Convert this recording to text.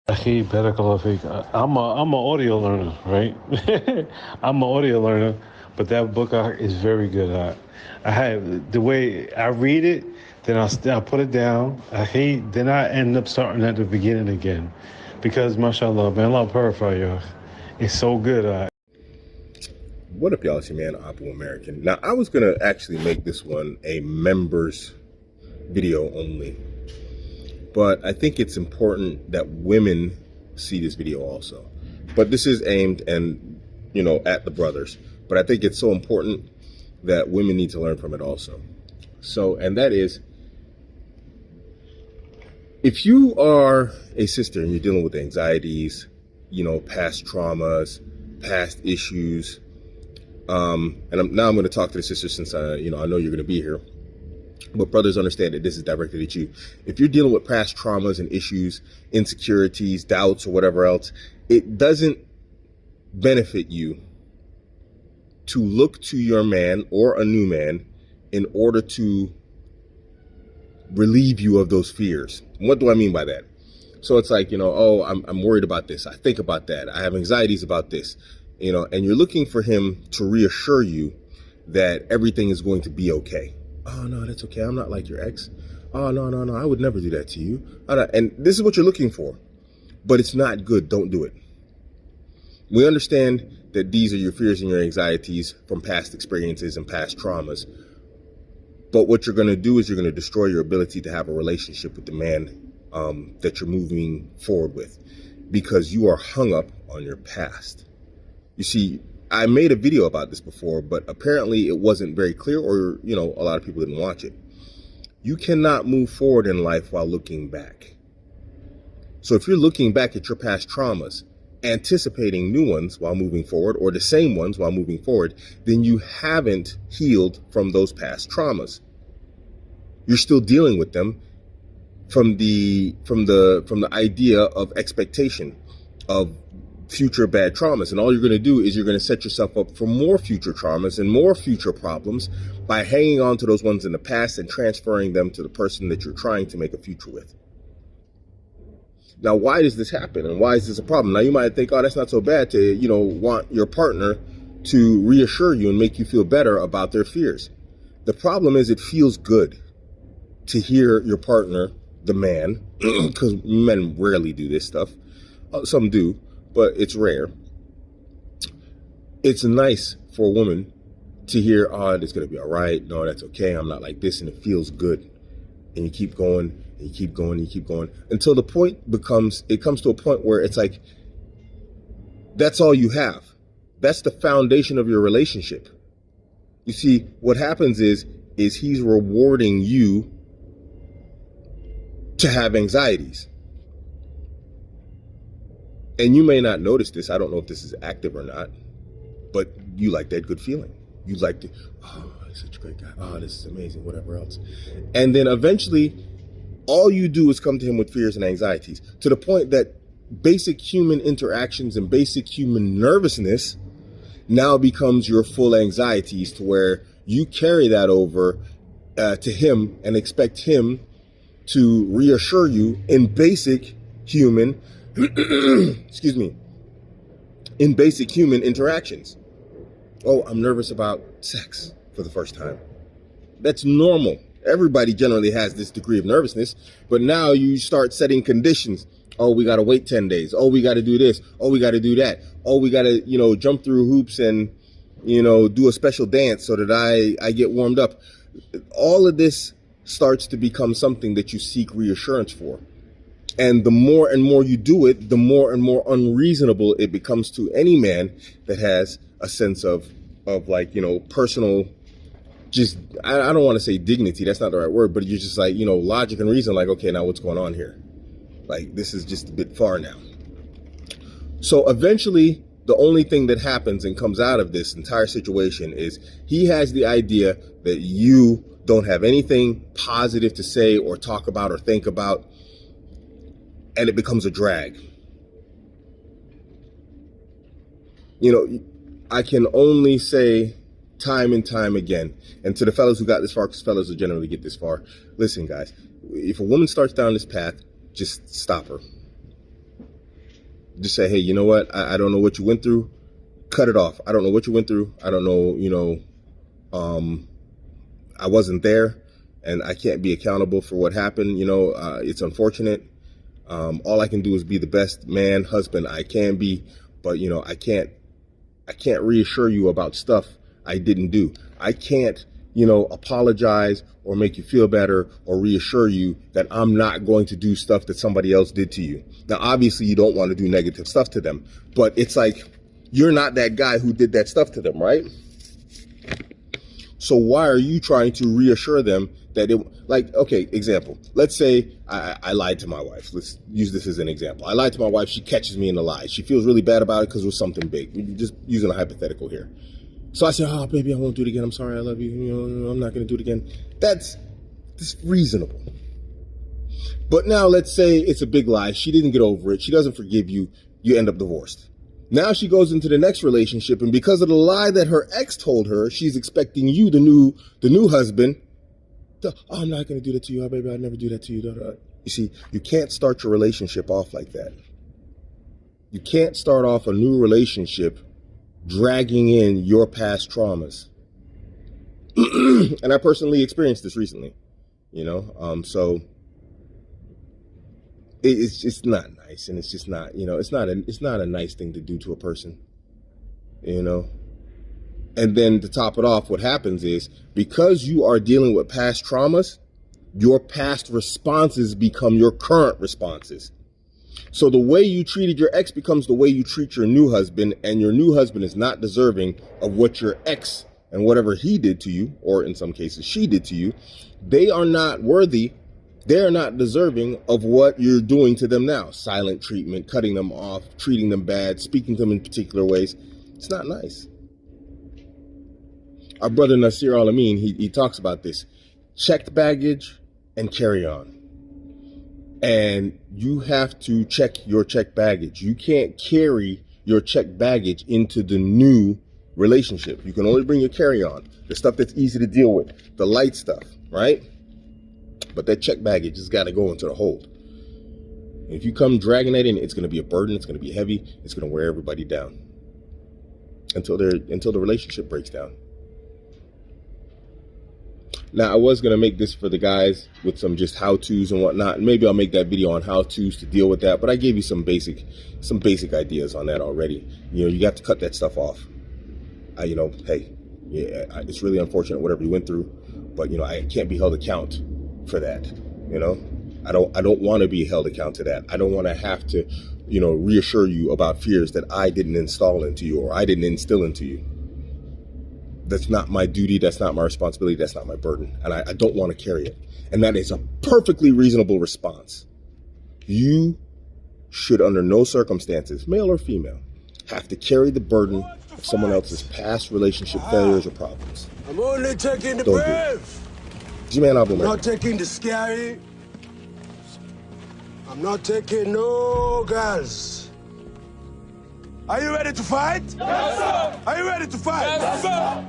Akhi, barakallahu feek. I'm a audio learner, right? I'm an audio learner, but that book is very good. I have the way I read it, then I put it down. Then I end up starting at the beginning again, because mashallah, man, Allah purify you. It's so good. What up, y'all? It's your man, Abuamerican. Now, I was going to actually make this one a members video only, but I think it's important that women see this video also. But this is aimed at the brothers. But I think it's so important that women need to learn from it also. So, and that is, if you are a sister and you're dealing with anxieties, past traumas, past issues, and I'm going to talk to the sisters since I know you're going to be here. But brothers, understand that this is directed at you. If you're dealing with past traumas and issues, insecurities, doubts, or whatever else, it doesn't benefit you to look to your man or a new man in order to relieve you of those fears. What do I mean by that? So it's like, I'm worried about this. I think about that. I have anxieties about this. And you're looking for him to reassure you that everything is going to be okay. Oh, no, that's okay. I'm not like your ex. Oh, no, I would never do that to you. And this is what you're looking for, but it's not good. Don't do it. We understand that these are your fears and your anxieties from past experiences and past traumas. But what you're going to do is you're going to destroy your ability to have a relationship with the man that you're moving forward with, because you are hung up on your past. You see, I made a video about this before, but apparently it wasn't very clear, or, a lot of people didn't watch it. You cannot move forward in life while looking back. So if you're looking back at your past traumas, anticipating new ones while moving forward, or the same ones while moving forward, then you haven't healed from those past traumas. You're still dealing with them from the idea of expectation of future bad traumas. And all you're going to do is you're going to set yourself up for more future traumas and more future problems by hanging on to those ones in the past and transferring them to the person that you're trying to make a future with. Now, why does this happen? And why is this a problem? Now, you might think, oh, that's not so bad to, want your partner to reassure you and make you feel better about their fears. The problem is it feels good to hear your partner, the man, because men rarely do this stuff. Some do, but it's rare. It's nice for a woman to hear, oh, it's going to be all right. No, that's okay. I'm not like this. And it feels good. And you keep going, and you keep going, and you keep going until the point it comes to a point where it's like, that's all you have. That's the foundation of your relationship. You see, what happens is he's rewarding you to have anxieties. And you may not notice this. I don't know if this is active or not, but you like that good feeling. You like to, oh, he's such a great guy. Oh, this is amazing, whatever else. And then eventually, all you do is come to him with fears and anxieties, to the point that basic human interactions and basic human nervousness now becomes your full anxieties, to where you carry that over to him and expect him to reassure you in basic human in basic human interactions. Oh, I'm nervous about sex for the first time. That's normal. Everybody generally has this degree of nervousness, but now you start setting conditions. Oh, we got to wait 10 days. Oh, we got to do this. Oh, we got to do that. Oh, we got to, jump through hoops and, do a special dance so that I get warmed up. All of this starts to become something that you seek reassurance for. And the more and more you do it, the more and more unreasonable it becomes to any man that has a sense of personal, just, I don't want to say dignity. That's not the right word, but you're just like, logic and reason, like, okay, now what's going on here? Like, this is just a bit far now. So eventually, the only thing that happens and comes out of this entire situation is he has the idea that you don't have anything positive to say or talk about or think about, and it becomes a drag. I can only say time and time again, and to the fellas who got this far, because fellas will generally get this far, listen, guys, if a woman starts down this path, just stop her. Just say, hey, you know what? I don't know what you went through. Cut it off. I don't know what you went through. I don't know, I wasn't there and I can't be accountable for what happened. It's unfortunate. All I can do is be the best man, husband I can be. But, I can't reassure you about stuff I didn't do. I can't, apologize or make you feel better or reassure you that I'm not going to do stuff that somebody else did to you. Now, obviously, you don't want to do negative stuff to them, but it's like you're not that guy who did that stuff to them, right? So why are you trying to reassure them that okay, example. Let's say I lied to my wife. Let's use this as an example. I lied to my wife. She catches me in the lie. She feels really bad about it because it was something big. We're just using a hypothetical here. So I said, oh, baby, I won't do it again. I'm sorry. I love you. I'm not going to do it again. That's reasonable. But now let's say it's a big lie. She didn't get over it. She doesn't forgive you. You end up divorced. Now she goes into the next relationship, and because of the lie that her ex told her, she's expecting you, the new husband, to, oh, I'm not going to do that to you. Oh, baby, I'd never do that to you. You see, you can't start your relationship off like that. You can't start off a new relationship dragging in your past traumas. And I personally experienced this recently, so it's just not nice, and it's just not, it's not a nice thing to do to a person, And then to top it off, what happens is because you are dealing with past traumas, your past responses become your current responses. So the way you treated your ex becomes the way you treat your new husband, and your new husband is not deserving of what your ex and whatever he did to you, or in some cases she did to you. They are not worthy. They're not deserving of what you're doing to them now. Silent treatment, cutting them off, treating them bad, speaking to them in particular ways. It's not nice. Our brother Nasir Al-Amin, he talks about this. Checked baggage and carry on. And you have to check your checked baggage. You can't carry your checked baggage into the new relationship. You can only bring your carry-on, the stuff that's easy to deal with, the light stuff, right? But that checked baggage has got to go into the hold. And if you come dragging that in, it's going to be a burden. It's going to be heavy. It's going to wear everybody down until the relationship breaks down. Now, I was going to make this for the guys with some just how-tos and whatnot. And maybe I'll make that video on how-tos to deal with that. But I gave you some basic ideas on that already. You got to cut that stuff off. Hey, yeah, it's really unfortunate whatever you went through. But, I can't be held account for that. I don't want to be held account to that. I don't want to have to, reassure you about fears that I didn't install into you or I didn't instill into you. That's not my duty. That's not my responsibility. That's not my burden. And I don't want to carry it. And that is a perfectly reasonable response. You should, under no circumstances, male or female, have to carry the burden of someone else's past relationship failures or problems. I'm only taking the Don't brave. It's your man, Abuamerican. I'm not taking the scary. I'm not taking no girls. Are you ready to fight? Yes, sir. Are you ready to fight? Yes, sir.